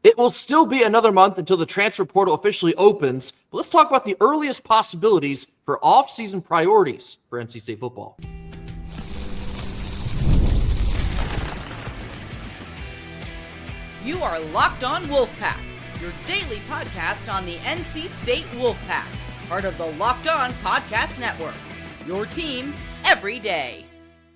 It will still be another month until the transfer portal officially opens, but let's talk about the earliest possibilities for off-season priorities for NC State football. You are Locked On Wolfpack, your daily podcast on the NC State Wolfpack, part of the Locked On Podcast Network, your team every day.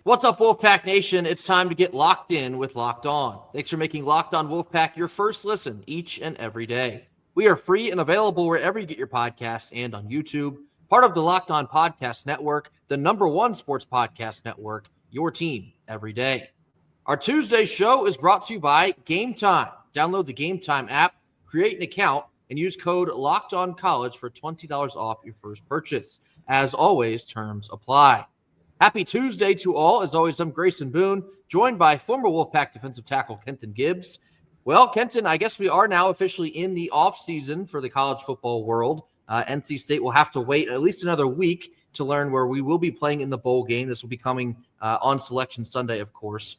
What's up, Wolfpack Nation? It's time to get locked in with Locked On. Thanks for making Locked On Wolfpack your first listen each and every day. We are free and available wherever you get your podcasts and on YouTube, part of the Locked On Podcast Network, the #1 sports podcast network, your team every day. Our Tuesday show is brought to you by Gametime. Download the Gametime app, create an account, and use code LOCKEDONCollege for $20 off your first purchase. As always, terms apply. Happy Tuesday to all. As always, I'm Grayson Boone, joined by former Wolfpack defensive tackle Kenton Gibbs. Well, Kenton, I guess we are now officially in the offseason for the college football world. NC State will have to wait at least another week to learn where we will be playing in the bowl game. This will be coming on Selection Sunday, of course.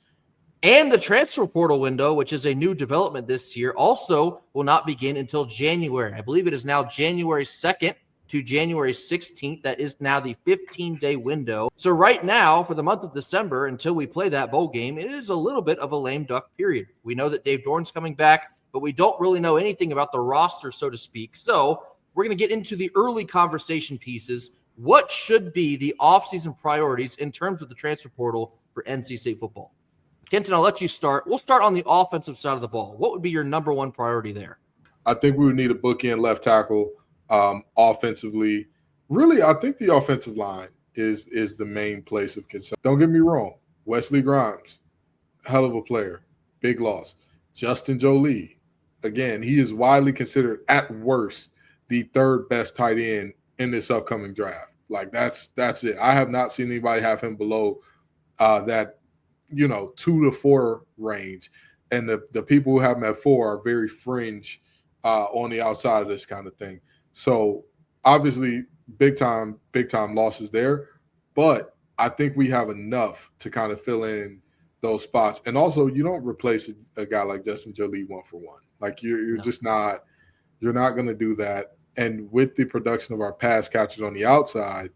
And the transfer portal window, which is a new development this year, also will not begin until January. I believe it is now January 2nd. To January 16th. That is now the 15-day window. So right now, for the month of December, until we play that bowl game, it is a little bit of a lame duck period. We know that Dave Doeren's coming back, but we don't really know anything about the roster, so to speak. So we're going to get into the early conversation pieces. What should be the offseason priorities in terms of the transfer portal for NC State football? Kenton, I'll let you start. We'll start on the offensive side of the ball. What would be your #1 priority there? I think we would need a bookend left tackle. Offensively, really, I think the offensive line is the main place of concern. Don't get me wrong. Wesley Grimes, hell of a player, big loss. Justin Jolie, again, he is widely considered at worst the third best tight end in this upcoming draft. Like that's it. I have not seen anybody have him below that 2 to 4 range, and the people who have him at 4 are very fringe on the outside of this kind of thing. So obviously big time losses there, but I think we have enough to kind of fill in those spots. And also you don't replace a guy like Justin Jolie 1-for-1. Like you're just not going to do that. And with the production of our pass catchers on the outside,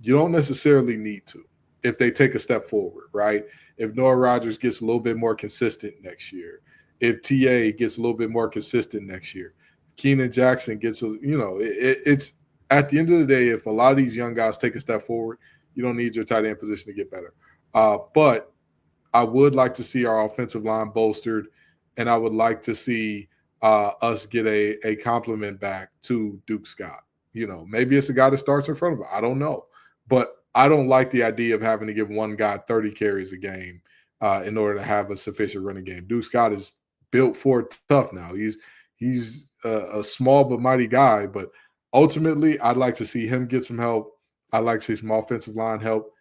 you don't necessarily need to if they take a step forward, right? If Noah Rogers gets a little bit more consistent next year, if TA gets a little bit more consistent next year, Keenan Jackson gets, it's at the end of the day, if a lot of these young guys take a step forward, you don't need your tight end position to get better. But I would like to see our offensive line bolstered, and I would like to see us get a compliment back to Duke Scott. Maybe it's a guy that starts in front of him. I don't know. But I don't like the idea of having to give one guy 30 carries a game in order to have a sufficient running game. Duke Scott is built for it tough now. He's a small but mighty guy, but ultimately I'd like to see him get some help. I'd like to see some offensive line help.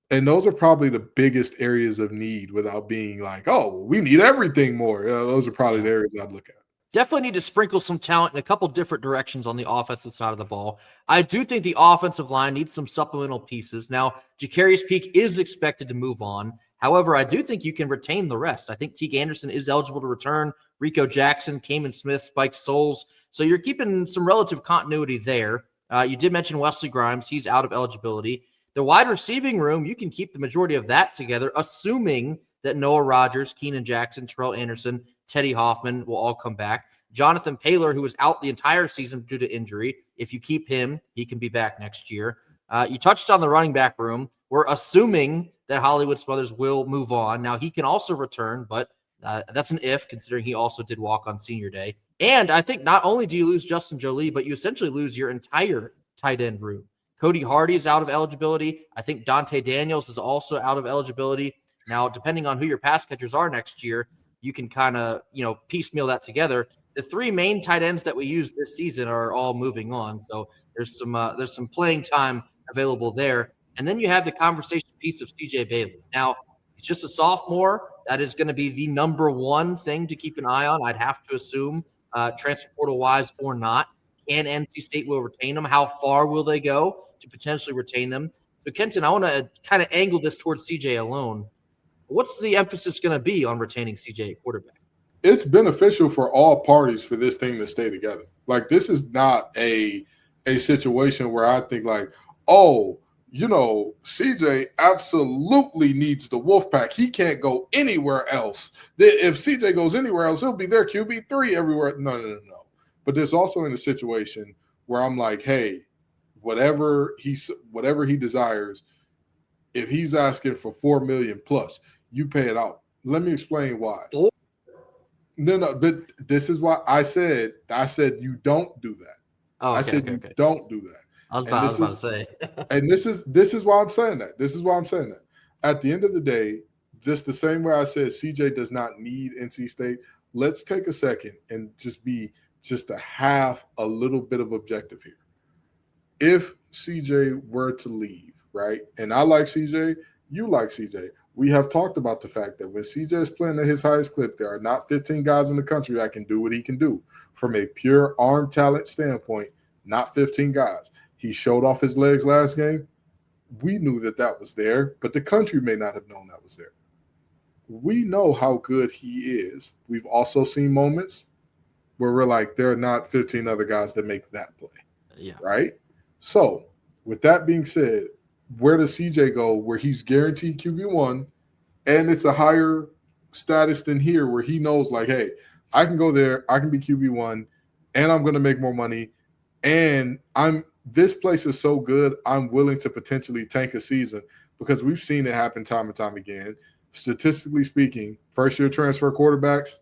And those are probably the biggest areas of need without being like, oh, we need everything more. Those are probably the areas I'd look at. Definitely need to sprinkle some talent in a couple different directions on the offensive side of the ball. I do think the offensive line needs some supplemental pieces. Now, Jacarius Peak is expected to move on. However, I do think you can retain the rest. I think Teague Anderson is eligible to return. Rico Jackson, Kamen Smith, Spike Souls. So you're keeping some relative continuity there. You did mention Wesley Grimes. He's out of eligibility. The wide receiving room, you can keep the majority of that together, assuming that Noah Rogers, Keenan Jackson, Terrell Anderson, Teddy Hoffman will all come back. Jonathan Paylor, who was out the entire season due to injury, if you keep him, he can be back next year. You touched on the running back room. We're assuming that Hollywood Smothers will move on. Now, he can also return, but that's an if, considering he also did walk on senior day. And I think not only do you lose Justin Jolie, but you essentially lose your entire tight end room. Cody Hardy is out of eligibility. I think Dante Daniels is also out of eligibility. Now, depending on who your pass catchers are next year, you can kind of, piecemeal that together. The 3 main tight ends that we use this season are all moving on. So there's some playing time available there. And then you have the conversation piece of CJ Bailey. Now, he's just a sophomore. That is going to be the #1 thing to keep an eye on. I'd have to assume, transfer portal wise or not. Can NC State will retain them? How far will they go to potentially retain them? So, Kenton, I want to kind of angle this towards CJ alone. What's the emphasis going to be on retaining CJ at quarterback? it's beneficial for all parties for this thing to stay together. Like, this is not a situation where I think like, oh, CJ absolutely needs the Wolfpack. He can't go anywhere else. If CJ goes anywhere else, he'll be their QB3 everywhere. No. But there's also in a situation where I'm like, hey, whatever he desires, if he's asking for $4 million plus, you pay it out. Let me explain why. No, but this is why I said you don't do that. Oh, okay, I said you don't do that. I was about to say. And this is why I'm saying that. This is why I'm saying that. At the end of the day, just the same way I said CJ does not need NC State, let's take a second and just to have a little bit of objective here. If CJ were to leave, right, and I like CJ, you like CJ, we have talked about the fact that when CJ is playing at his highest clip, there are not 15 guys in the country that can do what he can do. From a pure arm talent standpoint, not 15 guys. He showed off his legs last game. We knew that was there, but the country may not have known that was there. We know how good he is. We've also seen moments where we're like, there are not 15 other guys that make that play. Yeah. Right? So, with that being said, where does CJ go where he's guaranteed QB1 and it's a higher status than here where he knows like, hey, I can go there, I can be QB1, and I'm going to make more money, and this place is so good, I'm willing to potentially tank a season because we've seen it happen time and time again. Statistically speaking, first-year transfer quarterbacks,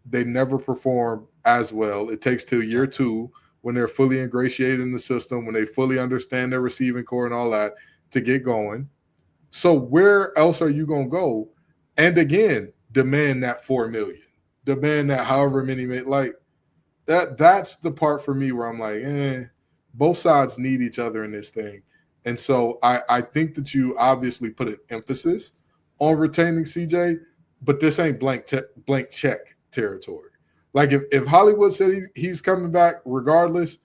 they never perform as well. It takes till year 2 when they're fully ingratiated in the system, when they fully understand their receiving core and all that to get going. So where else are you going to go? And again, demand that $4 million. Demand that however many, like that's the part for me where I'm like, both sides need each other in this thing. And so I think that you obviously put an emphasis on retaining CJ, but this ain't blank check territory. Like if Hollywood said he's coming back regardless,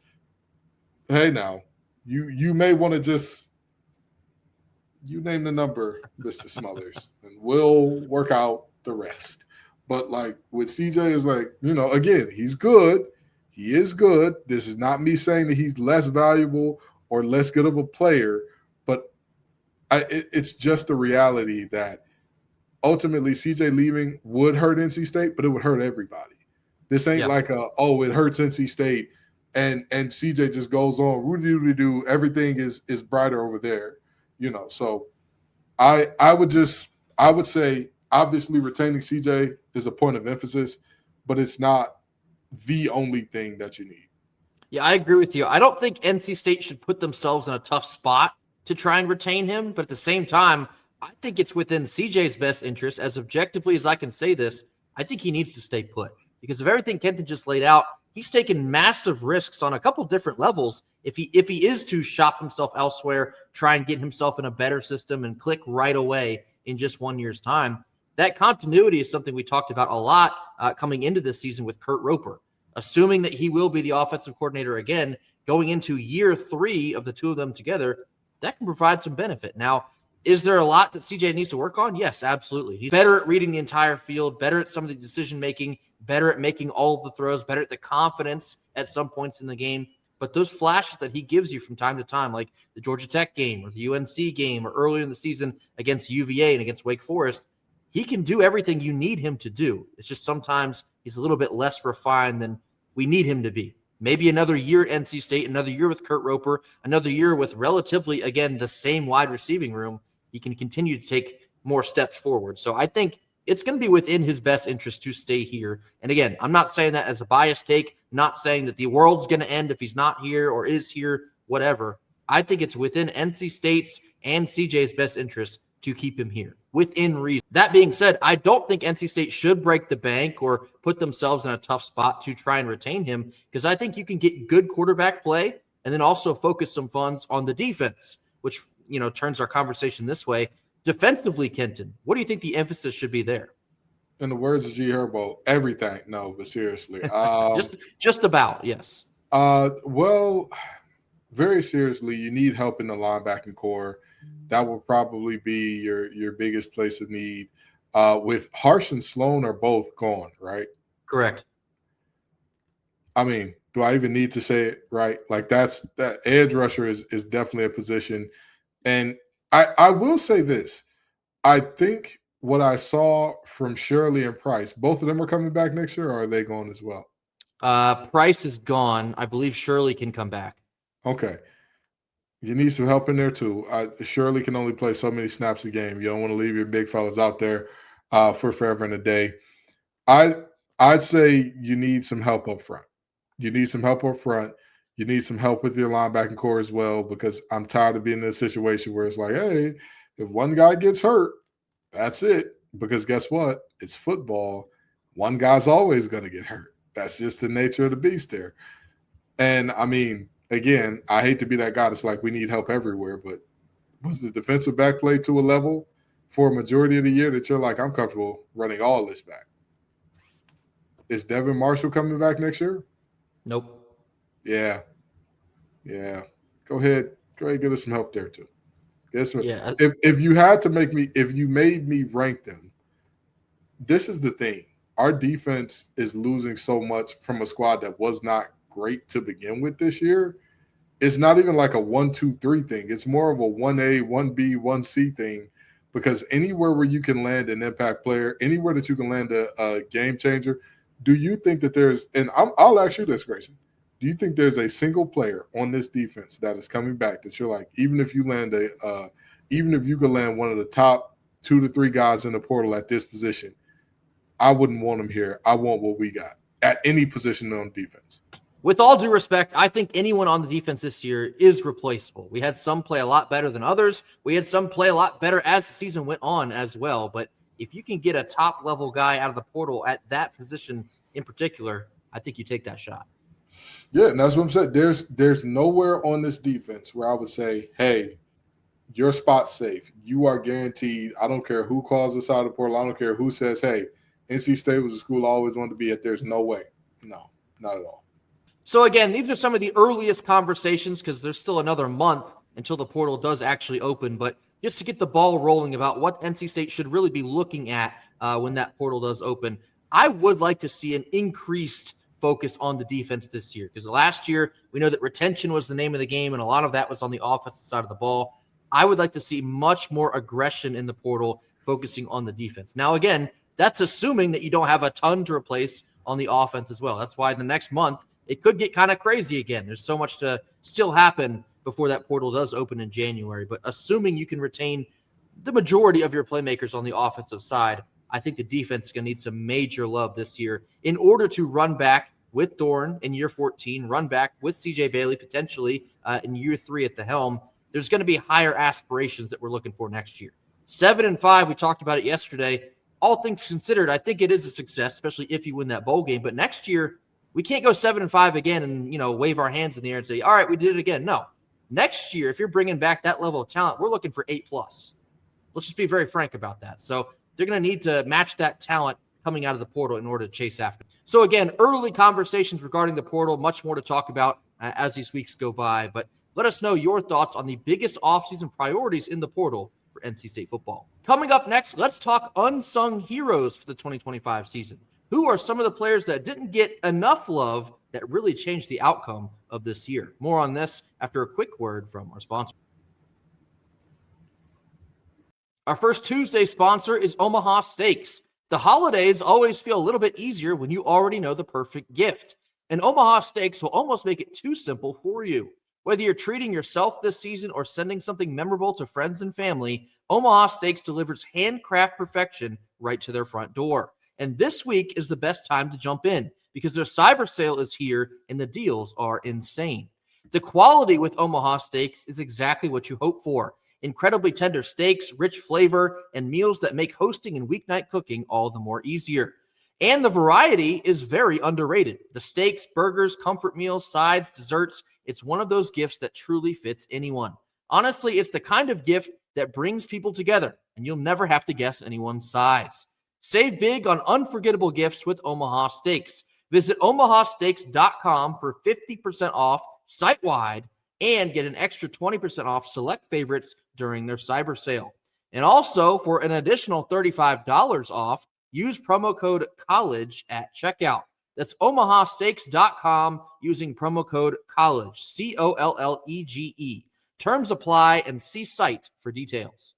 hey now, you may want to just name the number, Mr. Smothers, and we'll work out the rest. But like with CJ is like, again, he's good. He is good. This is not me saying that he's less valuable or less good of a player, but it's just the reality that ultimately CJ leaving would hurt NC State, but it would hurt everybody. This ain't like it hurts NC State and CJ just goes on, Rudy-doo-doo, everything is brighter over there, So I would say obviously retaining CJ is a point of emphasis, but it's not the only thing that you need. Yeah, I agree with you. I don't think NC State should put themselves in a tough spot to try and retain him, but at the same time, I think it's within CJ's best interest, as objectively as I can say this, I think he needs to stay put. Because of everything Kenton just laid out, he's taken massive risks on a couple different levels. If he is to shop himself elsewhere, try and get himself in a better system and click right away in just 1 year's time, that continuity is something we talked about a lot coming into this season with Kurt Roper. Assuming that he will be the offensive coordinator again, going into year 3 of the two of them together, that can provide some benefit. Now, is there a lot that CJ needs to work on? Yes, absolutely. He's better at reading the entire field, better at some of the decision-making, better at making all of the throws, better at the confidence at some points in the game. But those flashes that he gives you from time to time, like the Georgia Tech game or the UNC game or earlier in the season against UVA and against Wake Forest, he can do everything you need him to do. It's just sometimes he's a little bit less refined than we need him to be. Maybe another year at NC State, another year with Kurt Roper, another year with relatively, again, the same wide receiving room, he can continue to take more steps forward. So I think it's going to be within his best interest to stay here. And again, I'm not saying that as a biased take, not saying that the world's going to end if he's not here or is here, whatever. I think it's within NC State's and CJ's best interest to keep him here within reason. That being said, I don't think NC State should break the bank or put themselves in a tough spot to try and retain him, because I think you can get good quarterback play and then also focus some funds on the defense, which, turns our conversation this way. Defensively, Kenton, what do you think the emphasis should be there? In the words of G Herbo, everything. No, but seriously. Just about, yes. Well, very seriously, you need help in the linebacking core. That will probably be your biggest place of need. With Harsh and Sloan are both gone, right? Correct. I mean, do I even need to say it, right? Like that edge rusher is definitely a position. And I will say this. I think what I saw from Shirley and Price, both of them are coming back next year, or are they going as well? Price is gone. I believe Shirley can come back. Okay. You need some help in there too. Shirley can only play so many snaps a game. You don't want to leave your big fellas out there for forever and a day. I'd say you need some help up front. You need some help up front. You need some help with your linebacking core as well, because I'm tired of being in a situation where it's like, hey, if one guy gets hurt, that's it. Because guess what? It's football. One guy's always going to get hurt. That's just the nature of the beast there. And, I mean, again, I hate to be that guy that's like, we need help everywhere, but was the defensive back play to a level for a majority of the year that you're like, I'm comfortable running all this back? Is Devin Marshall coming back next year? Nope. Yeah. Go ahead, get us some help there too. Yeah. If you had to if you made me rank them, this is the thing. Our defense is losing so much from a squad that was not great to begin with this year. It's not even like a 1-2-3 thing. It's more of a 1A, 1B, 1C thing, because anywhere where you can land an impact player, anywhere that you can land a game changer, do you think that there's – and I'll ask you this, Grayson. Do you think there's a single player on this defense that is coming back that you're like, even if you could land one of the top 2 to 3 guys in the portal at this position, I wouldn't want him here. I want what we got at any position on defense? With all due respect, I think anyone on the defense this year is replaceable. We had some play a lot better than others. We had some play a lot better as the season went on as well. But if you can get a top-level guy out of the portal at that position in particular, I think you take that shot. Yeah, and that's what I'm saying. There's nowhere on this defense where I would say, hey, your spot's safe. You are guaranteed. I don't care who calls us out of the portal. I don't care who says, hey, NC State was a school I always wanted to be at. There's no way. No, not at all. So, again, these are some of the earliest conversations because there's still another month until the portal does actually open. But just to get the ball rolling about what NC State should really be looking at when that portal does open, I would like to see an increased focus on the defense this year, because last year we know that retention was the name of the game, and a lot of that was on the offensive side of the ball. I would like to see much more aggression in the portal focusing on the defense. Now, again, that's assuming that you don't have a ton to replace on the offense as well. That's why the next month it could get kind of crazy again. There's so much to still happen before that portal does open in January. But assuming you can retain the majority of your playmakers on the offensive side, I think the defense is going to need some major love this year in order to run back with Doeren in year 14, run back with CJ Bailey potentially in year 3 at the helm. There's going to be higher aspirations that we're looking for next year. 7-5, we talked about it yesterday. All things considered, I think it is a success, especially if you win that bowl game. But next year, we can't go 7-5 again and, wave our hands in the air and say, all right, we did it again. No. Next year, if you're bringing back that level of talent, we're looking for 8+. Let's just be very frank about that. So they're going to need to match that talent coming out of the portal in order to chase after. So again, early conversations regarding the portal, much more to talk about as these weeks go by. But let us know your thoughts on the biggest offseason priorities in the portal for NC State football. Coming up next, let's talk unsung heroes for the 2025 season. Who are some of the players that didn't get enough love that really changed the outcome of this year? More on this after a quick word from our sponsor. Our first Tuesday sponsor is Omaha Steaks. The holidays always feel a little bit easier when you already know the perfect gift. And Omaha Steaks will almost make it too simple for you. Whether you're treating yourself this season or sending something memorable to friends and family, Omaha Steaks delivers handcraft perfection right to their front door. And this week is the best time to jump in because their cyber sale is here and the deals are insane. The quality with Omaha Steaks is exactly what you hope for. Incredibly tender steaks, rich flavor, and meals that make hosting and weeknight cooking all the more easier. And the variety is very underrated. The steaks, burgers, comfort meals, sides, desserts, it's one of those gifts that truly fits anyone. Honestly, it's the kind of gift that brings people together, and you'll never have to guess anyone's size. Save big on unforgettable gifts with Omaha Steaks. Visit omahasteaks.com for 50% off site-wide and get an extra 20% off select favorites during their cyber sale. And also, for an additional $35 off, use promo code COLLEGE at checkout. That's omahasteaks.com using promo code COLLEGE, COLLEGE. Terms apply and see site for details.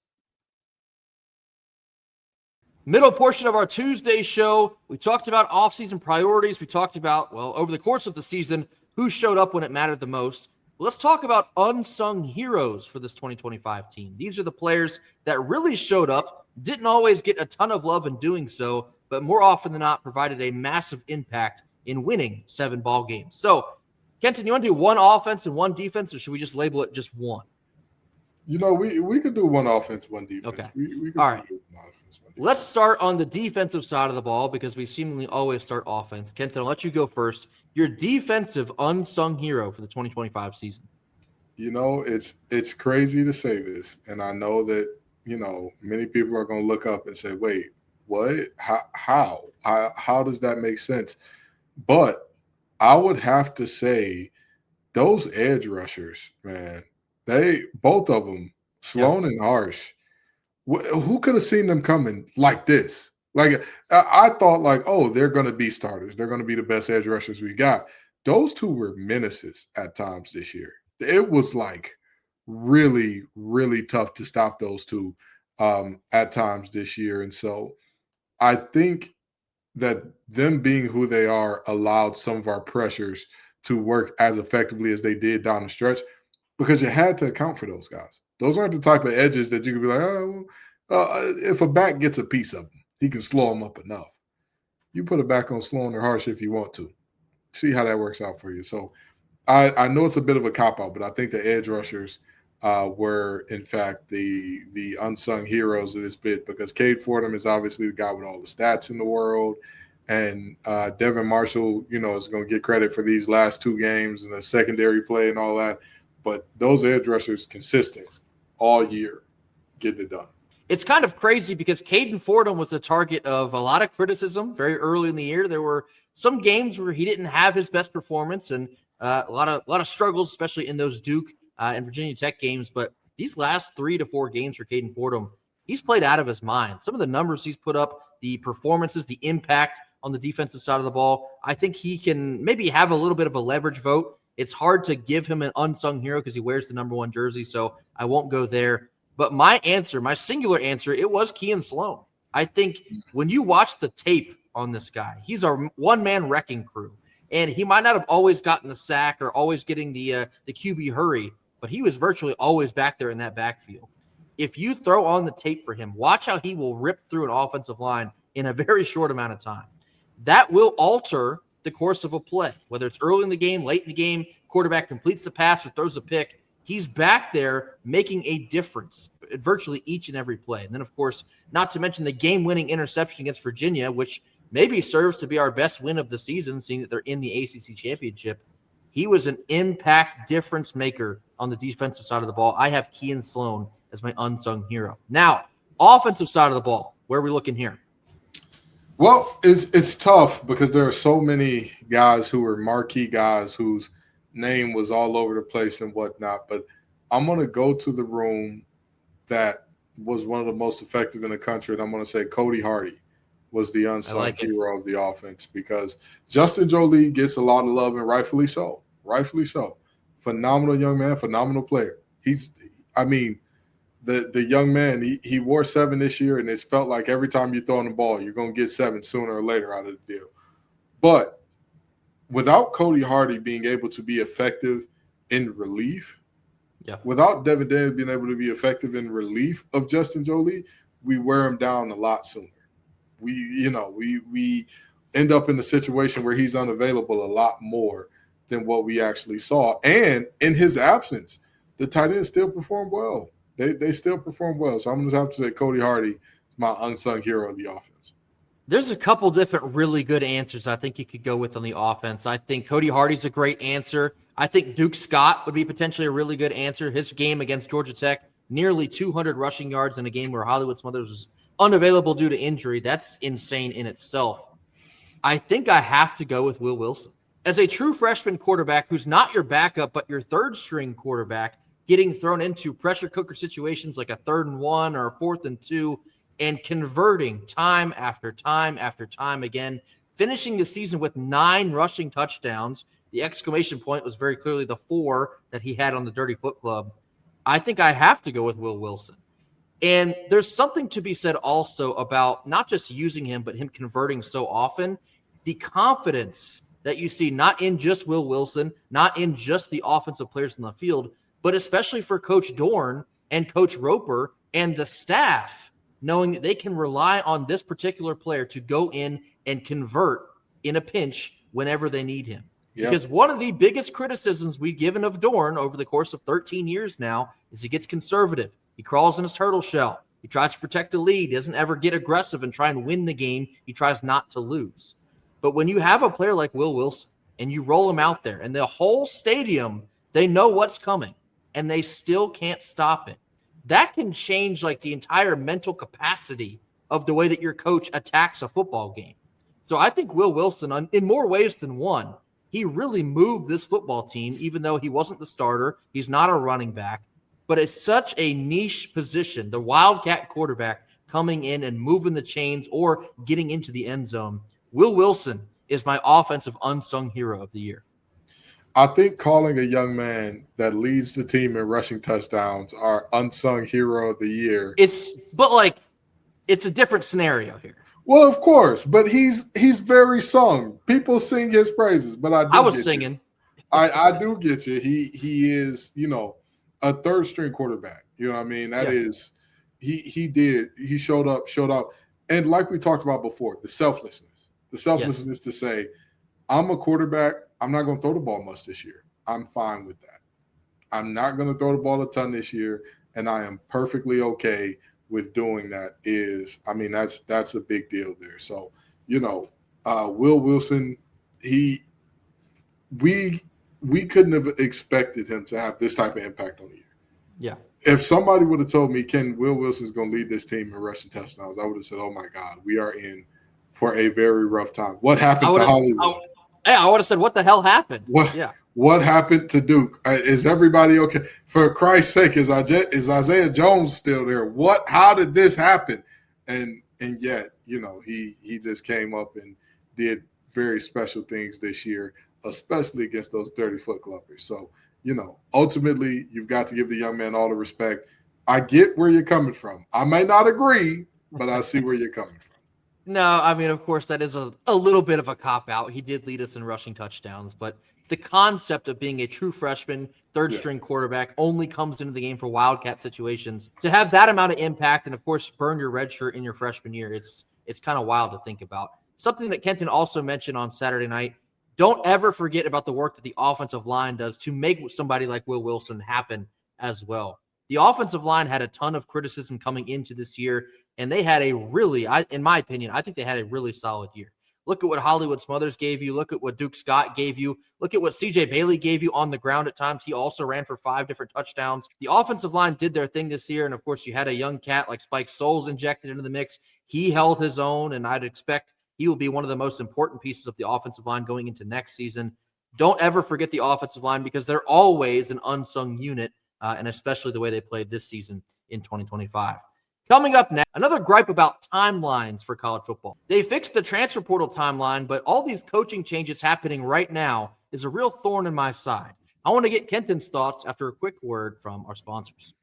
Middle portion of our Tuesday show, we talked about offseason priorities. We talked about, well, over the course of the season, who showed up when it mattered the most. Let's talk about unsung heroes for this 2025 team. These are the players that really showed up, didn't always get a ton of love in doing so, but more often than not provided a massive impact in winning 7 ball games. So, Kenton, you want to do one offense and one defense, or should we just label it just one? You know, we could do one offense, one defense. Okay. We could All right. do one offense, one defense. Let's start on the defensive side of the ball because we seemingly always start offense. Kenton, I'll let you go first. Your defensive unsung hero for the 2025 season. You know, it's crazy to say this, and I know that, you know, many people are going to look up and say, wait, what? How does that make sense? But I would have to say those edge rushers, man, both of them, Sloan and Harsh, who could have seen them coming like this? Like, I thought, like, oh, they're going to be starters. They're going to be the best edge rushers we got. Those two were menaces at times this year. It was, like, really, really tough to stop those two at times this year. And so I think that them being who they are allowed some of our pressures to work as effectively as they did down the stretch because you had to account for those guys. Those aren't the type of edges that you could be like, if a back gets a piece of them, he can slow them up enough. You put it back on Sloan or Harsh if you want to. See how that works out for you. So I know it's a bit of a cop-out, but I think the edge rushers were, in fact, the unsung heroes of this bit because Cade Fordham is obviously the guy with all the stats in the world. And Devin Marshall, you know, is going to get credit for these last 2 games and the secondary play and all that. But those edge rushers consistent all year, getting it done. It's kind of crazy because Caden Fordham was the target of a lot of criticism very early in the year. There were some games where he didn't have his best performance and a lot of struggles, especially in those Duke and Virginia Tech games. But these last 3 to 4 games for Caden Fordham, he's played out of his mind. Some of the numbers he's put up, the performances, the impact on the defensive side of the ball, I think he can maybe have a little bit of a leverage vote. It's hard to give him an unsung hero because he wears the number 1 jersey, so I won't go there. But my singular answer, it was Kean Sloan. I think when you watch the tape on this guy, he's a one-man wrecking crew. And he might not have always gotten the sack or always getting the QB hurry, but he was virtually always back there in that backfield. If you throw on the tape for him, watch how he will rip through an offensive line in a very short amount of time. That will alter the course of a play, whether it's early in the game, late in the game, quarterback completes the pass or throws a pick. He's back there making a difference at virtually each and every play. And then, of course, not to mention the game-winning interception against Virginia, which maybe serves to be our best win of the season, seeing that they're in the ACC championship. He was an impact difference maker on the defensive side of the ball. I have Kean Sloan as my unsung hero. Now, offensive side of the ball, where are we looking here? Well, it's tough because there are so many guys who are marquee guys whose name was all over the place and whatnot. But I'm going to go to the room that was one of the most effective in the country, and I'm going to say Cody Hardy was the unsung hero of the offense because Justin Jolie gets a lot of love, and rightfully so. Rightfully so. Phenomenal young man, phenomenal player. The young man, he wore 7 this year, and it's felt like every time you throw in the ball, you're going to get 7 sooner or later out of the deal. But without Cody Hardy being able to be effective in relief, without Devin Daniels being able to be effective in relief of Justin Jolie, we wear him down a lot sooner. We end up in a situation where he's unavailable a lot more than what we actually saw. And in his absence, the tight ends still perform well. They still perform well. So I'm going to have to say Cody Hardy is my unsung hero of the offense. There's a couple different really good answers I think you could go with on the offense. I think Cody Hardy's a great answer. I think Duke Scott would be potentially a really good answer. His game against Georgia Tech, nearly 200 rushing yards in a game where Hollywood Smothers was unavailable due to injury. That's insane in itself. I think I have to go with Will Wilson. As a true freshman quarterback who's not your backup but your third-string quarterback, getting thrown into pressure cooker situations like a 3rd and 1 or a 4th and 2, and converting time after time after time again, finishing the season with 9 rushing touchdowns. The exclamation point was very clearly the 4 that he had on the Dirty Foot Club. I think I have to go with Will Wilson. And there's something to be said also about not just using him, but him converting so often. The confidence that you see, not in just Will Wilson, not in just the offensive players in the field, but especially for Coach Doeren and Coach Roper and the staff, knowing that they can rely on this particular player to go in and convert in a pinch whenever they need him. Yep. Because one of the biggest criticisms we've given of Doeren over the course of 13 years now is he gets conservative. He crawls in his turtle shell. He tries to protect the lead. He doesn't ever get aggressive and try and win the game. He tries not to lose. But when you have a player like Will Wilson and you roll him out there and the whole stadium, they know what's coming and they still can't stop it, that can change like the entire mental capacity of the way that your coach attacks a football game. So I think Will Wilson, in more ways than one, he really moved this football team, even though he wasn't the starter. He's not a running back. But it's such a niche position, the Wildcat quarterback coming in and moving the chains or getting into the end zone. Will Wilson is my offensive unsung hero of the year. I think calling a young man that leads the team in rushing touchdowns our unsung hero of the year. It's a different scenario here. Well, of course, but he's very sung. People sing his praises, but I was singing. I do get you. He is, a third string quarterback. You know what I mean? That is, he showed up. And like we talked about before, the selflessness to say, I'm a quarterback. I'm not going to throw the ball much this year. I'm fine with that. I'm not going to throw the ball a ton this year. And I am perfectly okay with doing that. That's a big deal there. So, Will Wilson, we couldn't have expected him to have this type of impact on the year. Yeah. If somebody would have told me Will Wilson's going to lead this team in rushing touchdowns, I would have said, oh, my God, we are in for a very rough time. What happened to Hollywood? I would have said, what the hell happened? What happened to Duke? Is everybody okay? For Christ's sake, is Isaiah Jones still there? How did this happen? And yet, he just came up and did very special things this year, especially against those 30-foot clubbers. So, ultimately, you've got to give the young man all the respect. I get where you're coming from. I may not agree, but I see where you're coming from. No, of course, that is a little bit of a cop-out. He did lead us in rushing touchdowns, but the concept of being a true freshman, third-string quarterback only comes into the game for Wildcat situations. To have that amount of impact and, of course, burn your red shirt in your freshman year, it's kind of wild to think about. Something that Kenton also mentioned on Saturday night, don't ever forget about the work that the offensive line does to make somebody like Will Wilson happen as well. The offensive line had a ton of criticism coming into this year, and they had in my opinion, I think they had a really solid year. Look at what Hollywood Smothers gave you. Look at what Duke Scott gave you. Look at what CJ Bailey gave you on the ground at times. He also ran for 5 different touchdowns. The offensive line did their thing this year, and of course, you had a young cat like Spike Souls injected into the mix. He held his own, and I'd expect he will be one of the most important pieces of the offensive line going into next season. Don't ever forget the offensive line because they're always an unsung unit, and especially the way they played this season in 2025. Coming up next, another gripe about timelines for college football. They fixed the transfer portal timeline, but all these coaching changes happening right now is a real thorn in my side. I want to get Kenton's thoughts after a quick word from our sponsors.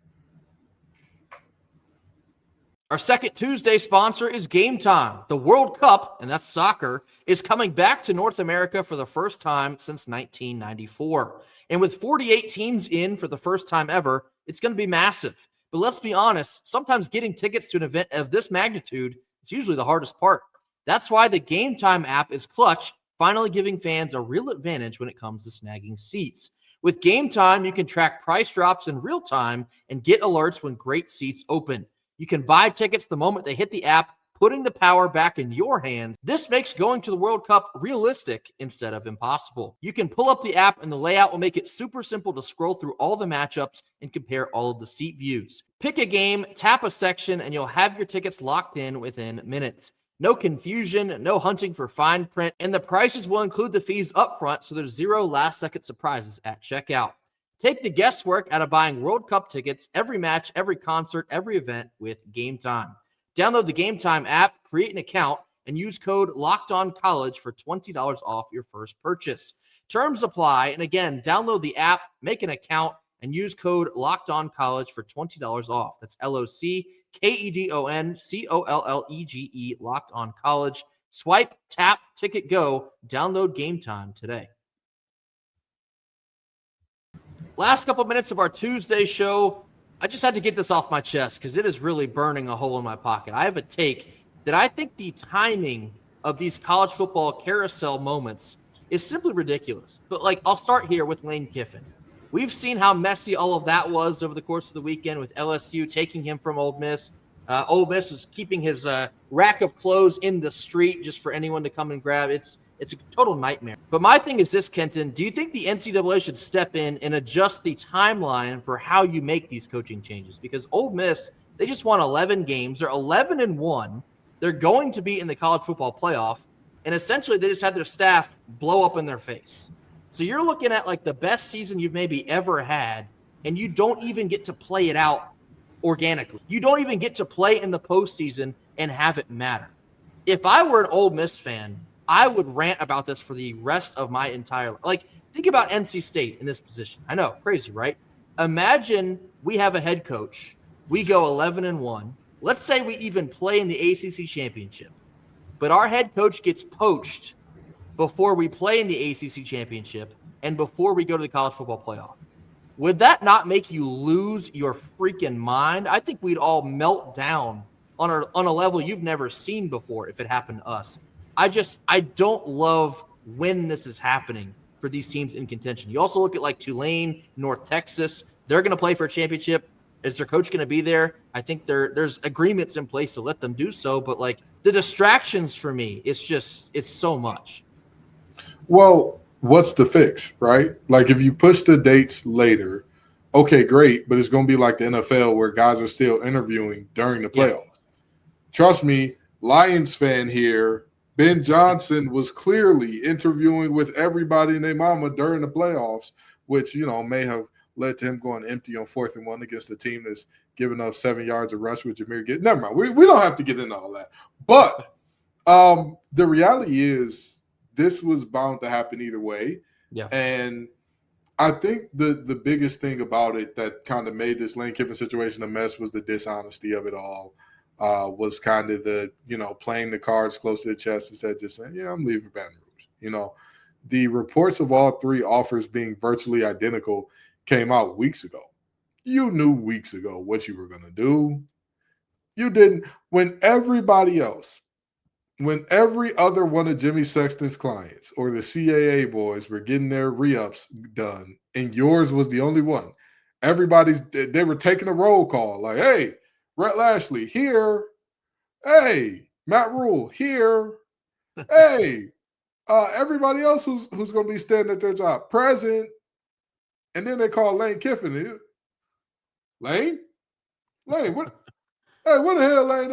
Our second Tuesday sponsor is Gametime. The World Cup, and that's soccer, is coming back to North America for the first time since 1994. And with 48 teams in for the first time ever, it's going to be massive. But let's be honest, sometimes getting tickets to an event of this magnitude is usually the hardest part. That's why the Gametime app is clutch, finally giving fans a real advantage when it comes to snagging seats. With Gametime, you can track price drops in real time and get alerts when great seats open. You can buy tickets the moment they hit the app, putting the power back in your hands. This makes going to the World Cup realistic instead of impossible. You can pull up the app and the layout will make it super simple to scroll through all the matchups and compare all of the seat views. Pick a game, tap a section, and you'll have your tickets locked in within minutes. No confusion, no hunting for fine print, and the prices will include the fees up front so there's 0 last-second surprises at checkout. Take the guesswork out of buying World Cup tickets, every match, every concert, every event with Gametime. Download the Gametime app, create an account, and use code LOCKEDONCollege for $20 off your first purchase. Terms apply. And again, download the app, make an account, and use code LOCKEDONCollege for $20 off. That's LOCKEDONCOLLEGE, Locked On College. Swipe, tap, ticket, go. Download Gametime today. Last couple minutes of our Tuesday show. I just had to get this off my chest because it is really burning a hole in my pocket. I have a take that I think the timing of these college football carousel moments is simply ridiculous. But, I'll start here with Lane Kiffin. We've seen how messy all of that was over the course of the weekend with LSU taking him from Ole Miss. Ole Miss is keeping his rack of clothes in the street just for anyone to come and grab. It's a total nightmare. But my thing is this, Kenton. Do you think the NCAA should step in and adjust the timeline for how you make these coaching changes? Because Ole Miss, they just won 11 games. They're 11-1. They're going to be in the college football playoff. And essentially, they just had their staff blow up in their face. So you're looking at the best season you've maybe ever had, and you don't even get to play it out organically. You don't even get to play in the postseason and have it matter. If I were an Ole Miss fan, I would rant about this for the rest of my entire life. Think about NC State in this position. I know, crazy, right? Imagine we have a head coach. We go 11-1. Let's say we even play in the ACC championship, but our head coach gets poached before we play in the ACC championship and before we go to the college football playoff. Would that not make you lose your freaking mind? I think we'd all melt down on a level you've never seen before if it happened to us. I don't love when this is happening for these teams in contention. You also look at Tulane, North Texas. They're going to play for a championship. Is their coach going to be there? I think there's agreements in place to let them do so. But the distractions for me, it's so much. Well, what's the fix, right? If you push the dates later, okay, great. But it's going to be like the NFL where guys are still interviewing during the playoffs. Yeah. Trust me, Lions fan here, Ben Johnson was clearly interviewing with everybody and their mama during the playoffs, which, may have led to him going empty on 4th and 1 against a team that's giving up 7 yards of rush with Jahmyr Gibbs. Never mind. We don't have to get into all that. But the reality is this was bound to happen either way. Yeah. And I think the biggest thing about it that kind of made this Lane Kiffin situation a mess was the dishonesty of it all. Was kind of the, playing the cards close to the chest instead of just saying, I'm leaving Baton Rouge. The reports of all three offers being virtually identical came out weeks ago. You knew weeks ago what you were going to do. You didn't. When every other one of Jimmy Sexton's clients or the CAA boys were getting their re-ups done and yours was the only one, they were taking a roll call hey, Rhett Lashley here. Hey, Matt Rule here. Hey, everybody else who's going to be standing at their job present. And then they call Lane Kiffin. Lane, what? Hey, what the hell, Lane?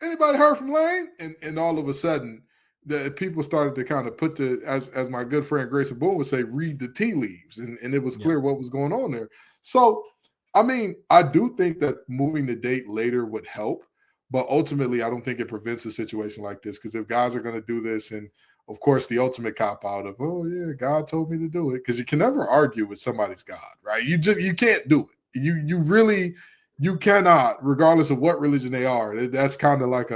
Anybody heard from Lane? And all of a sudden, the people started to kind of put as my good friend Grayson Boone would say, read the tea leaves, and it was clear what was going on there. So. I do think that moving the date later would help, but ultimately I don't think it prevents a situation like this because if guys are going to do this and, of course, the ultimate cop-out of, oh, yeah, God told me to do it, because you can never argue with somebody's God, right? You can't do it. You cannot, regardless of what religion they are. That's kind of like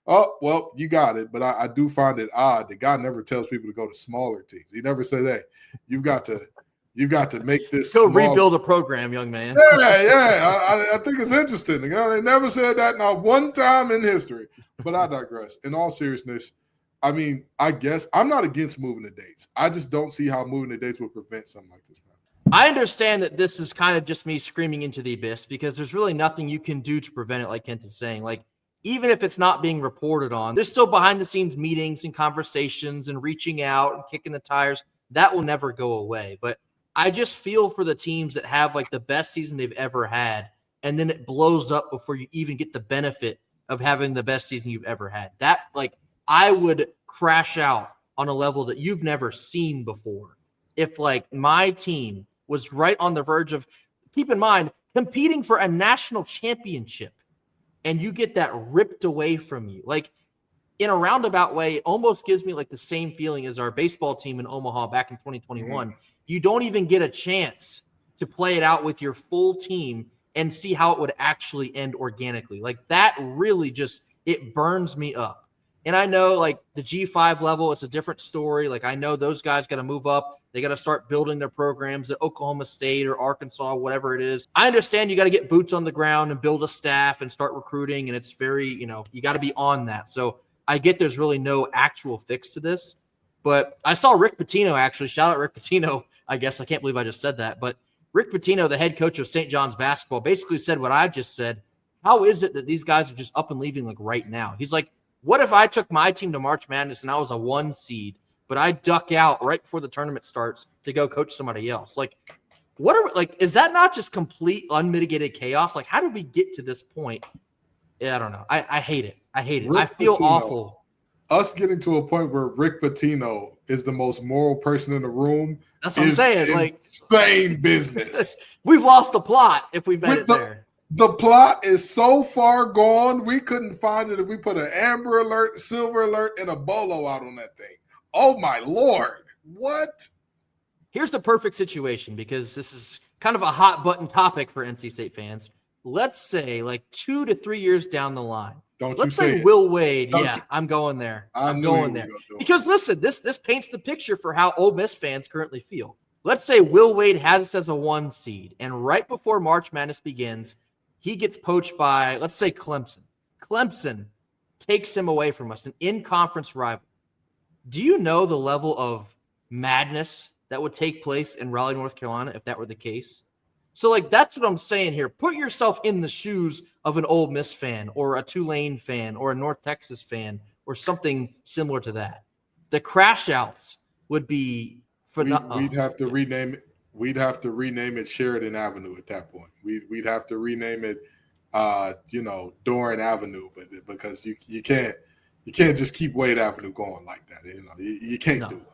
oh, well, you got it, but I do find it odd that God never tells people to go to smaller teams. He never says, hey, you've got to make this. Go rebuild a program, young man. Yeah. I think it's interesting. They never said that not one time in history. But I digress. In all seriousness, I guess I'm not against moving the dates. I just don't see how moving the dates would prevent something like this. I understand that this is kind of just me screaming into the abyss because there's really nothing you can do to prevent it, like Kent is saying. Even if it's not being reported on, there's still behind-the-scenes meetings and conversations and reaching out and kicking the tires. That will never go away. But I just feel for the teams that have the best season they've ever had, and then it blows up before you even get the benefit of having the best season you've ever had. That I would crash out on a level that you've never seen before. If my team was right on the verge of, keep in mind, competing for a national championship, and you get that ripped away from you. Like, in a roundabout way, it almost gives me like the same feeling as our baseball team in Omaha back in 2021. Mm-hmm. You don't even get a chance to play it out with your full team and see how it would actually end organically. Like, that really just, it burns me up. And I know, like, the G5 level, it's a different story. Like, I know those guys got to move up. They got to start building their programs at Oklahoma State or Arkansas, whatever it is. I understand you got to get boots on the ground and build a staff and start recruiting. And it's very, you got to be on that. So I get there's really no actual fix to this. But I saw Rick Pitino, actually. Shout out Rick Pitino. I guess I can't believe I just said that. But Rick Pitino, the head coach of St. John's basketball, basically said what I just said. How is it that these guys are just up and leaving like right now? He's like, what if I took my team to March Madness and I was a 1 seed, but I duck out right before the tournament starts to go coach somebody else? Like, is that not just complete unmitigated chaos? Like, how did we get to this point? Yeah, I don't know. I hate it. I hate it. I feel awful. Us getting to a point where Rick Pitino is the most moral person in the room. That's what I'm saying. Like, insane business. We've lost the plot if we bet it there. The plot is so far gone, we couldn't find it if we put an Amber Alert, Silver Alert, and a Bolo out on that thing. Oh, my Lord. What? Here's the perfect situation, because this is kind of a hot button topic for NC State fans. Let's say like 2 to 3 years down the line. Let's say Will Wade. I'm going there. I'm going there. Because listen, this paints the picture for how Ole Miss fans currently feel. Let's say Will Wade has us as a 1 seed, and right before March Madness begins, he gets poached by, let's say, Clemson. Clemson takes him away from us, an in-conference rival. Do you know the level of madness that would take place in Raleigh, North Carolina, if that were the case? So, like, that's what I'm saying here. Put yourself in the shoes of an Ole Miss fan or a Tulane fan or a North Texas fan or something similar to that. The crash outs would be phenomenal. We'd have to rename it. We'd have to rename it Sheridan Avenue at that point. We'd have to rename it, Doeren Avenue, but because you can't just keep Wade Avenue going like that. You can't do it.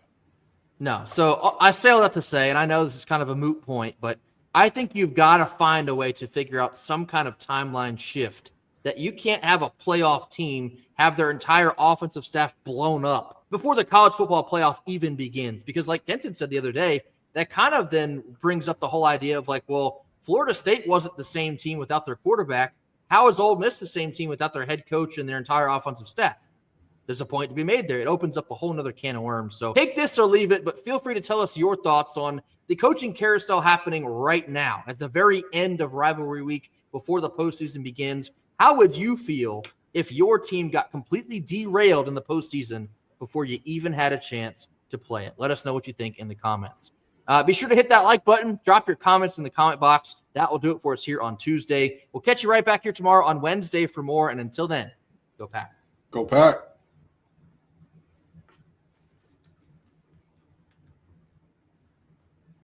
No. So I say all that to say, and I know this is kind of a moot point, but I think you've got to find a way to figure out some kind of timeline shift that you can't have a playoff team have their entire offensive staff blown up before the college football playoff even begins. Because like Denton said the other day, that kind of then brings up the whole idea of like, well, Florida State wasn't the same team without their quarterback. How is Ole Miss the same team without their head coach and their entire offensive staff? There's a point to be made there. It opens up a whole nother can of worms. So take this or leave it, but feel free to tell us your thoughts on the coaching carousel happening right now at the very end of rivalry week before the postseason begins. How would you feel if your team got completely derailed in the postseason before you even had a chance to play it? Let us know what you think in the comments. Be sure to hit that like button. Drop your comments in the comment box. That will do it for us here on Tuesday. We'll catch you right back here tomorrow on Wednesday for more. And until then, go Pack. Go Pack.